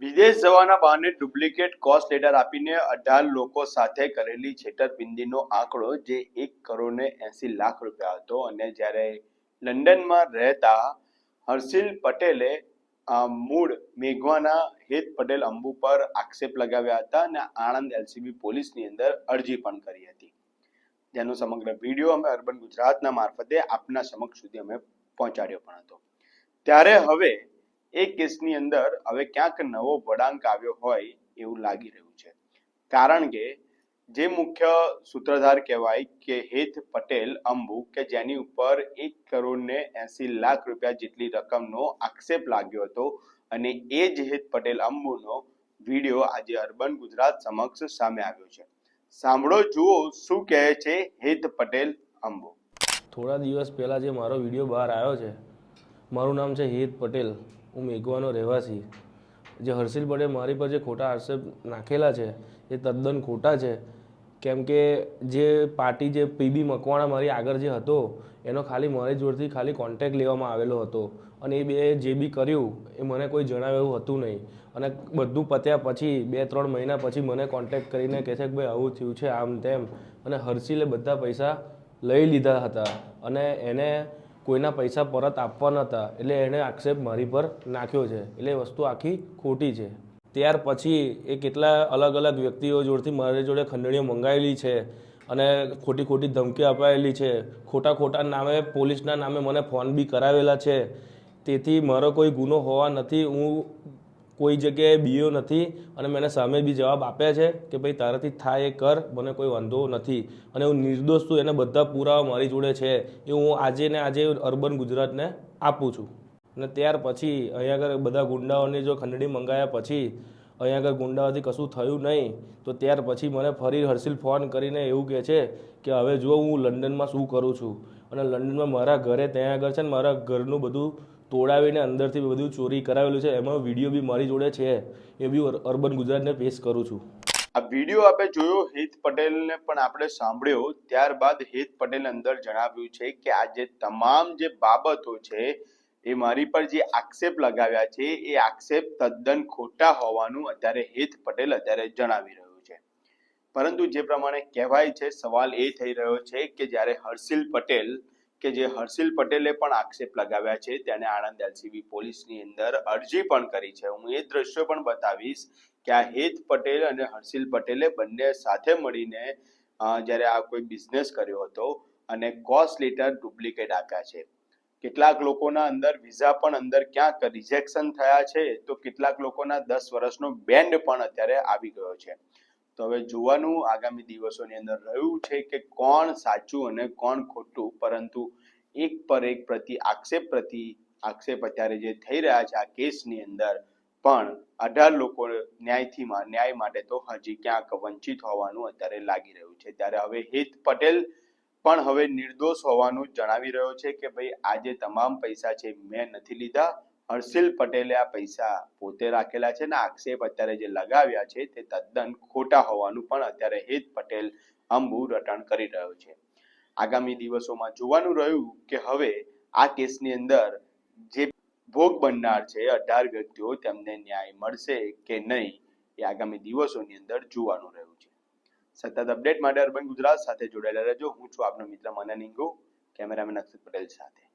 વિદેશ જવાના બહાને ડુપ્લિકેટ કોસ્ટ લેટર આપીને 18 લોકો સાથે કરેલી છેતરપિંડીનો આંકડો જે 1,80,00,000 રૂપિયા હતો અને જ્યારે લંડનમાં રહેતા હર્ષિલ પટેલે મૂળ મેઘવાના હેત પટેલ અંબુ પર આક્ષેપ લગાવ્યા હતા અને આણંદ એલસીબી પોલીસની અંદર અરજી પણ કરી હતી, જેનો સમગ્ર વિડીયો અમે અર્બન ગુજરાતના મારફતે આપના સમક્ષ સુધી અમે પહોંચાડ્યો પણ હતો। ત્યારે હવે એ કેસની અંદર હવે ક્યાંક નવો વળાંક આવ્યો હોય એવું લાગી રહ્યું છે, કારણ કે જે મુખ્ય સૂત્રધાર કહેવાય કે હેત પટેલ અંબુ કે જેની ઉપર 1,80,00,000 રૂપિયા જેટલી રકમનો આક્ષેપ લાગ્યો હતો અને એ જ હેત પટેલ અંબુનો વિડીયો આજે અર્બન ગુજરાત સમક્ષ સામે આવ્યો છે। સાંભળો, જુઓ શું કહે છે હેત પટેલ અંબુ। થોડા દિવસ પહેલાં જે મારો વિડીયો બહાર આવ્યો છે, મારું નામ છે હેત પટેલ, હું મેઘવાનો રહેવાસી। જે હર્ષિલ પટેલ મારી પર જે ખોટા આક્ષેપ નાખેલા છે એ તદ્દન ખોટા છે, કેમ કે જે પાર્ટી જે પીબી મકવાણા મારી આગળ જે હતો એનો ખાલી મારી જોડથી ખાલી કોન્ટેક્ટ લેવામાં આવેલો હતો અને એ બે જે બી કર્યું એ મને કોઈ જણાવે એવું હતું નહીં અને બધું પત્યા પછી 2-3 મહિના પછી મને કોન્ટેક્ટ કરીને કહે છે કે ભાઈ આવું થયું છે આમ તેમ, અને હર્ષિલે બધા પૈસા લઈ લીધા હતા અને એને કોઈના પૈસા પરત આપવા નહોતા, એટલે એણે આક્ષેપ મારી પર નાખ્યો છે, એટલે એ વસ્તુ આખી ખોટી છે। ત્યાર પછી એ કેટલા અલગ અલગ વ્યક્તિઓ જોડથી મારી જોડે ખંડણીઓ મંગાવેલી છે અને ખોટી ખોટી ધમકી અપાયેલી છે, ખોટા નામે પોલીસના નામે મને ફોન બી કરાવેલા છે। તેથી મારો કોઈ ગુનો હોવા નથી, હું કોઈ જગ્યાએ બીયો નથી અને મેં સામે બી જવાબ આપ્યા છે કે ભાઈ તારાથી થાય એ કર, મને કોઈ વાંધો નથી અને હું નિર્દોષ છું, એને બધા પુરાવા મારી જોડે છે એ હું આજે ને આજે અર્બન ગુજરાતને આપું છું। અને ત્યાર પછી અહીંયા આગળ બધા ગુંડાઓની જો ખંડણી મંગાવ્યા પછી અહીંયા આગળ ગુંડાઓથી કશું થયું નહીં, તો ત્યાર પછી મને ફરી હર્ષિલ ફોન કરીને એવું કહે છે કે હવે જો હું લંડનમાં શું કરું છું અને લંડનમાં મારા ઘરે ત્યાં આગળ છે ને મારા ઘરનું બધું તોડાવીને અંદરથી બધું ચોરી કરાવેલું છે, એમાં વિડીયો બી મારી જોડે છે, એ બી અર્બન ગુજરાતને પેશ કરું છું। આ વિડીયો આપણે જોયો, હેત પટેલને પણ આપણે સાંભળ્યો, ત્યારબાદ હેત પટેલ અંદર જણાવ્યું છે કે આ જે તમામ જે બાબતો છે એ મારી પર જે આક્ષેપ લગાવ્યા છે એ આક્ષેપ તદ્દન ખોટા હોવાનું અત્યારે હેત પટેલ અત્યારે જણાવી રહ્યો છે। પરંતુ જે પ્રમાણે કહેવાય છે, સવાલ એ થઈ રહ્યો છે કે જ્યારે હર્ષિલ પટેલ કે જે હર્ષિલ પટેલે પણ આક્ષેપ લગાવ્યા છે, તેને આણંદ એલસીબી પોલીસની અંદર અરજી પણ કરી છે। હું એ દ્રશ્યો પણ બતાવીશ કે આ હેત પટેલ અને હર્ષિલ પટેલે બંને સાથે મળીને જ્યારે આ કોઈ બિઝનેસ કર્યો હતો અને કોસ્ટ લેટર ડુપ્લિકેટ આપ્યા છે। કેટલાક લોકોના અંદર વિઝા પણ અંદર ક્યાંક રિજેક્શન થયા છે, તો કેટલાક લોકોના 10 વર્ષનો બેન્ડ પણ અત્યારે આવી ગયો છે। તો હવે જોવાનું આગામી દિવસોની અંદર રહ્યું છે કે કોણ સાચું અને કોણ ખોટું, પરંતુ એક પર એક પ્રતિ આક્ષેપ અત્યારે જે થઈ રહ્યા છે આ કેસની અંદર, પણ 18 લોકો ન્યાય માટે તો હજી ક્યાંક વંચિત હોવાનું અત્યારે લાગી રહ્યું છે। ત્યારે હવે હેત પટેલ પણ હવે નિર્દોષ હોવાનું જણાવી રહ્યો છે કે ભાઈ આ જે તમામ પૈસા છે મેં નથી લીધા, હર્ષિલ પટેલે આ પૈસા પોતે રાખેલા છે ને આક્ષેપ અત્યારે જે લગાવ્યા છે તે તદ્દન ખોટા હોવાનું પણ અત્યારે હેત પટેલ અંબુ રટણ કરી રહ્યો છે। આગામી દિવસોમાં જોવાનું રહ્યું કે હવે આ કેસની અંદર જે ભોગ બનનાર છે 18 વ્યક્તિઓ, તેમને ન્યાય મળશે કે નહીં એ આગામી દિવસોની અંદર જોવાનું રહ્યું છે। સતત અપડેટ માટે અર્બન ગુજરાત સાથે જોડાયેલા રહેજો। હું છું આપનો મિત્ર મનન ઇંગો, કેમેરામેન અક્ષિત પટેલ સાથે।